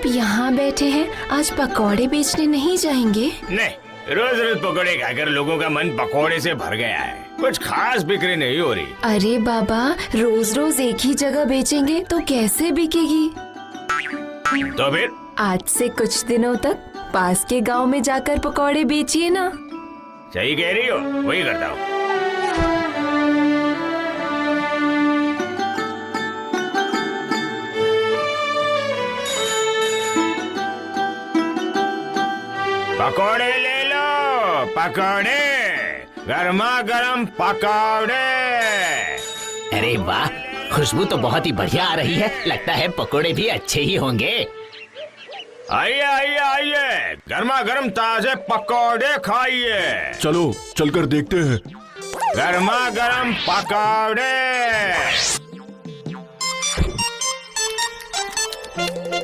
आप यहाँ बैठे हैं, आज पकौड़े बेचने नहीं जाएंगे? नहीं, रोज रोज पकौड़े खाकर लोगों का मन पकौड़े से भर गया है, कुछ खास बिक्री नहीं हो रही। अरे बाबा, रोज रोज एक ही जगह बेचेंगे तो कैसे बिकेगी? तो फिर आज से कुछ दिनों तक पास के गांव में जाकर पकौड़े बेचिए ना। सही कह रही हो, वही करता हूँ। पकौड़े ले लो, पकौड़े, गर्मा गर्म पकौड़े। अरे वाह, खुशबू तो बहुत ही बढ़िया आ रही है। लगता है पकोड़े भी अच्छे ही होंगे। आइए आइए आइए, गर्मा गर्म ताजे पकौड़े खाइए। चलो चलकर देखते हैं। गर्मा गर्म पकौड़े।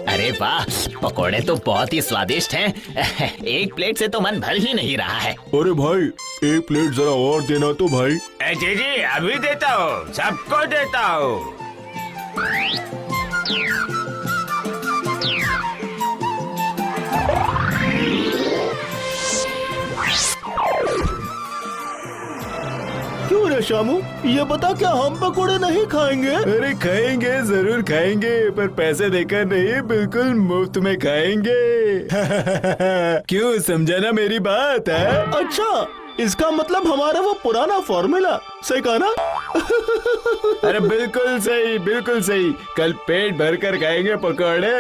अरे वाह, पकोड़े तो बहुत ही स्वादिष्ट हैं। एक प्लेट से तो मन भर ही नहीं रहा है। अरे भाई, एक प्लेट जरा और देना तो भाई। जी जी, अभी देता हूँ, सबको देता हूँ। क्यों रे शामू, ये बता, क्या हम पकोड़े नहीं खाएंगे? अरे खाएंगे, जरूर खाएंगे, पर पैसे देकर नहीं, बिल्कुल मुफ्त में खाएंगे। क्यों, समझा ना मेरी बात है? अच्छा, इसका मतलब हमारा वो पुराना फॉर्मूला सही कहा ना? अरे बिल्कुल सही, बिल्कुल सही। कल पेट भर कर खाएंगे पकोड़े।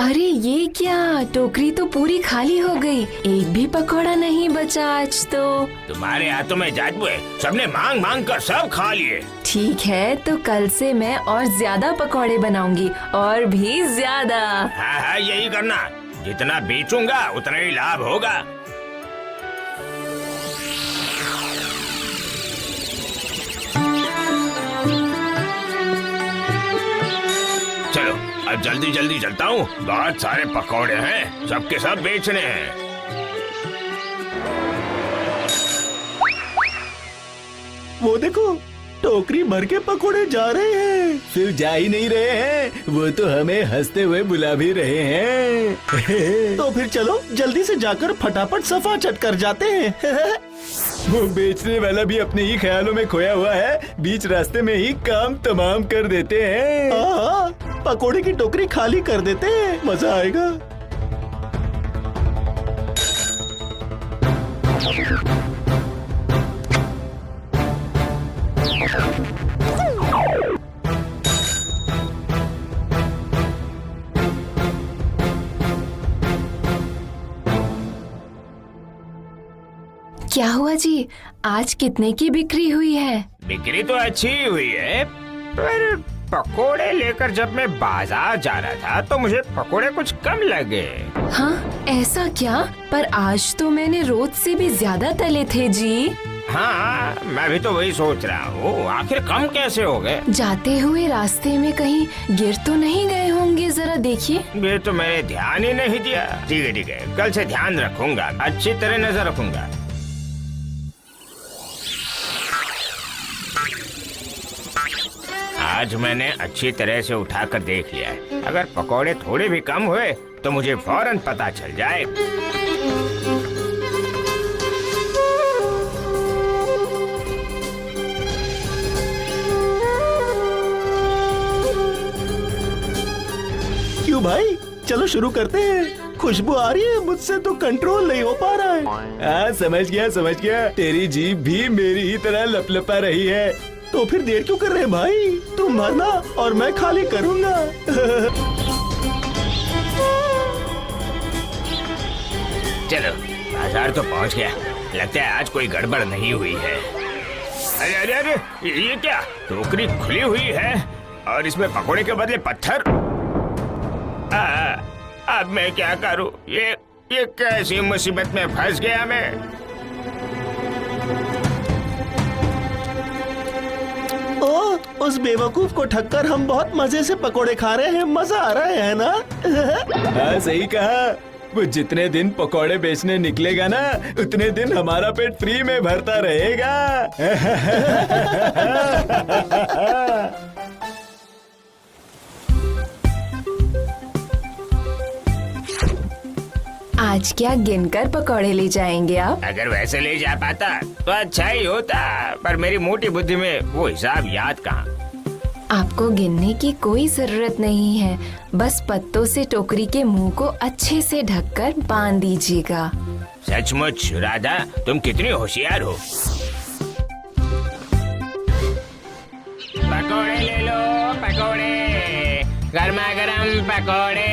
अरे ये क्या, टोकरी तो पूरी खाली हो गई, एक भी पकौड़ा नहीं बचा आज तो। तुम्हारे हाथों में जादू है, सबने मांग मांग कर सब खा लिए। ठीक है, तो कल से मैं और ज्यादा पकौड़े बनाऊंगी, और भी ज्यादा। हाँ हाँ, यही करना, जितना बेचूंगा उतना ही लाभ होगा। चलो अब जल्दी जल्दी चलता हूँ, बहुत सारे पकौड़े हैं, सबके सब बेचने हैं। वो देखो, टोकरी भर के पकोड़े जा रहे हैं। सिर्फ जा ही नहीं रहे हैं, वो तो हमें हंसते हुए बुला भी रहे हैं। तो फिर चलो जल्दी से जाकर फटाफट सफा चट कर जाते हैं। वो बेचने वाला भी अपने ही ख्यालों में खोया हुआ है, बीच रास्ते में ही काम तमाम कर देते हैं। हाँ, पकोड़े की टोकरी खाली कर देते हैं, मजा आएगा। क्या हुआ जी, आज कितने की बिक्री हुई है? बिक्री तो अच्छी ही हुई है, पर पकोड़े लेकर जब मैं बाजार जा रहा था तो मुझे पकोड़े कुछ कम लगे। हाँ, ऐसा क्या? पर आज तो मैंने रोज से भी ज्यादा तले थे जी। हाँ, मैं भी तो वही सोच रहा हूँ, आखिर कम कैसे हो गए? जाते हुए रास्ते में कहीं गिर तो नहीं गए होंगे, जरा देखिए। ये तो मैंने ध्यान ही नहीं दिया। ठीक है, कल से ध्यान रखूंगा, अच्छी तरह नजर रखूंगा। आज मैंने अच्छी तरह से उठाकर देख लिया है, अगर पकोड़े थोड़े भी कम हुए तो मुझे फौरन पता चल जाए। क्यों भाई, चलो शुरू करते हैं। खुशबू आ रही है, मुझसे तो कंट्रोल नहीं हो पा रहा है। हाँ, समझ गया, तेरी जीभ भी मेरी ही तरह लपलपा रही है। तो फिर देर क्यों कर रहे हैं भाई, तुम भरना और मैं खाली करूँगा। चलो, बाजार तो पहुंच गया, लगता है आज कोई गड़बड़ नहीं हुई है। अरे अरे अरे, ये क्या, टोकरी खुली हुई है और इसमें पकोड़े के बदले पत्थर। अब मैं क्या करूं, ये कैसी मुसीबत में फंस गया मैं। उस बेवकूफ को ठक्कर हम बहुत मजे से पकोड़े खा रहे हैं, मजा आ रहा है ना? हाँ, सही कहा। वो जितने दिन पकौड़े बेचने निकलेगा ना, उतने दिन हमारा पेट फ्री में भरता रहेगा। आज क्या गिनकर पकौड़े ले जाएंगे आप? अगर वैसे ले जा पाता तो अच्छा ही होता, पर मेरी मोटी बुद्धि में वो हिसाब याद कहाँ। आपको गिनने की कोई जरूरत नहीं है, बस पत्तों से टोकरी के मुंह को अच्छे से ढककर बांध दीजिएगा। सचमुच राधा, तुम कितनी होशियार हो। पकोड़े ले लो, पकोड़े, गर्मा गर्म पकोड़े,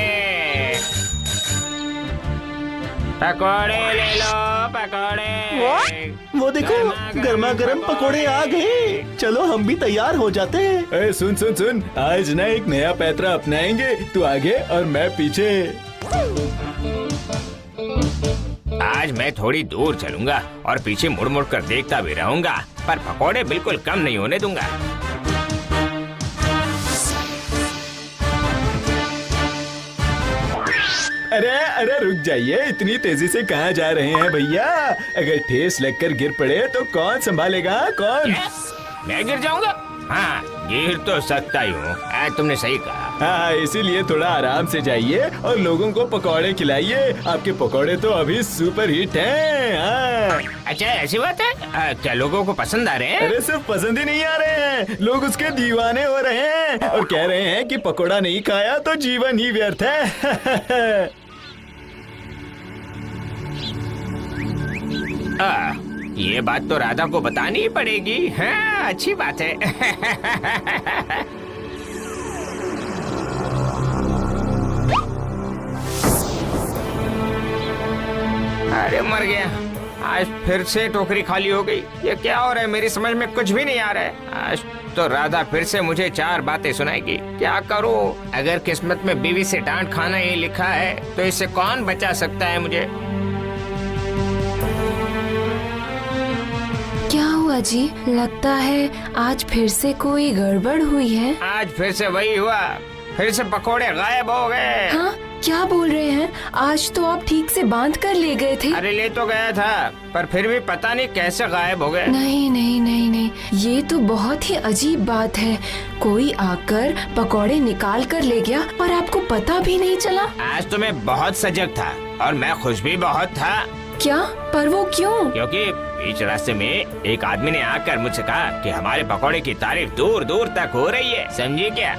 पकोड़े ले लो, पकोड़े। वो देखो, गर्मा गर्म पकोड़े आ गए। चलो हम भी तैयार हो जाते हैं। सुन सुन सुन, आज ना एक नया पैतरा अपनाएंगे। तू आगे और मैं पीछे। आज मैं थोड़ी दूर चलूंगा और पीछे मुड़ मुड़ कर देखता भी रहूंगा, पर पकोड़े बिल्कुल कम नहीं होने दूंगा। अरे अरे रुक जाइए, इतनी तेजी से कहाँ जा रहे हैं भैया? अगर ठेस लगकर गिर पड़े तो कौन संभालेगा? कौन? मैं गिर जाऊंगा? हाँ, गिर तो सकता ही हूँ। तुमने सही कहा। हाँ, इसीलिए थोड़ा आराम से जाइए और लोगों को पकौड़े खिलाइए। आपके पकौड़े तो अभी सुपर हिट हैं। हाँ। अच्छा, ऐसी बात है? क्या लोगों को पसंद आ रहे हैं? अरे सिर्फ पसंद ही नहीं आ रहे हैं, लोग उसके दीवाने हो रहे हैं और कह रहे हैं कि पकौड़ा नहीं खाया तो जीवन ही व्यर्थ है। ये बात तो राधा को बतानी ही पड़ेगी। हाँ, अच्छी बात है। अरे मर गया, आज फिर से टोकरी खाली हो गई। ये क्या हो रहा है? मेरी समझ में कुछ भी नहीं आ रहा है। आज तो राधा फिर से मुझे 4 बातें सुनाएगी। क्या करूं? अगर किस्मत में बीवी से डांट खाना ही लिखा है तो इससे कौन बचा सकता है मुझे? क्या हुआ जी? लगता है आज फिर से कोई गड़बड़ हुई है। आज फिर से वही हुआ, फिर से पकोड़े गायब हो गए। हाँ, क्या बोल रहे हैं? आज तो आप ठीक से बांध कर ले गए थे। अरे ले तो गया था, पर फिर भी पता नहीं कैसे गायब हो गए। नहीं नहीं नहीं नहीं, ये तो बहुत ही अजीब बात है। कोई आकर पकौड़े निकाल कर ले गया और आपको पता भी नहीं चला। आज तो मैं बहुत सजग था और मैं खुश भी बहुत था। क्या? पर वो क्यों? क्योंकि बीच रास्ते में एक आदमी ने आकर मुझसे कहा कि हमारे पकौड़े की तारीफ दूर दूर तक हो रही है। समझी क्या?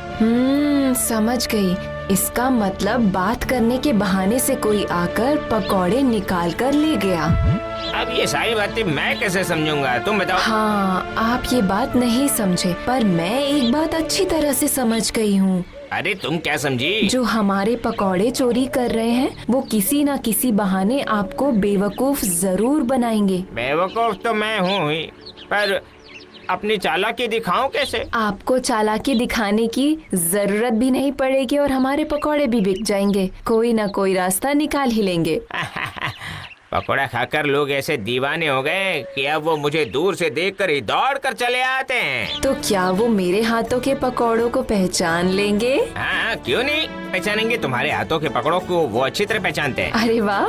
समझ गई। इसका मतलब बात करने के बहाने से कोई आकर पकौड़े निकाल कर ले गया। अब ये सारी बातें मैं कैसे समझूंगा, तुम बताओ। हाँ, आप ये बात नहीं समझे, पर मैं एक बात अच्छी तरह से समझ गई हूँ। अरे तुम क्या समझी? जो हमारे पकौड़े चोरी कर रहे हैं वो किसी न किसी बहाने आपको बेवकूफ जरूर बनाएंगे। बेवकूफ तो मैं हूँ ही, पर अपनी चालाकी दिखाऊं कैसे? आपको चालाकी दिखाने की जरूरत भी नहीं पड़ेगी और हमारे पकौड़े भी बिक जाएंगे। कोई ना कोई रास्ता निकाल ही लेंगे। पकौड़ा खाकर लोग ऐसे दीवाने हो गए कि अब वो मुझे दूर से देखकर ही दौड़ कर चले आते हैं। तो क्या वो मेरे हाथों के पकौड़ों को पहचान लेंगे? हाँ, क्यों नहीं पहचानेंगे? तुम्हारे हाथों के पकौड़ों को वो अच्छी तरह पहचानते हैं। अरे वाह,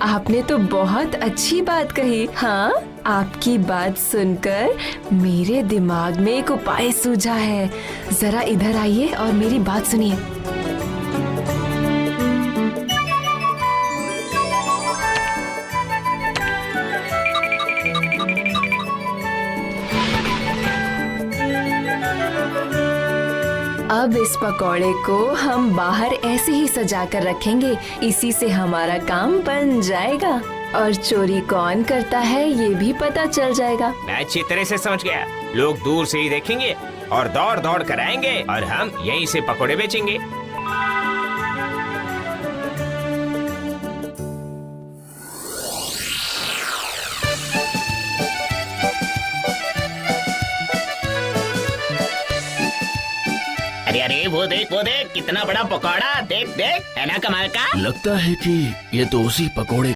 आपने तो बहुत अच्छी बात कही। हाँ, आपकी बात सुनकर मेरे दिमाग में एक उपाय सूझा है। जरा इधर आइए और मेरी बात सुनिए। अब इस पकौड़े को हम बाहर ऐसे ही सजा कर रखेंगे। इसी से हमारा काम बन जाएगा और चोरी कौन करता है ये भी पता चल जाएगा। मैं अच्छी तरह से समझ गया। लोग दूर से ही देखेंगे और दौड़ दौड़ कर आएंगे और हम यहीं से पकौड़े बेचेंगे। अरे अरे वो देख कितना बड़ा पकौड़ा। देख देख, है ना कमाल का? लगता है कि ये तो उसी पकोड़े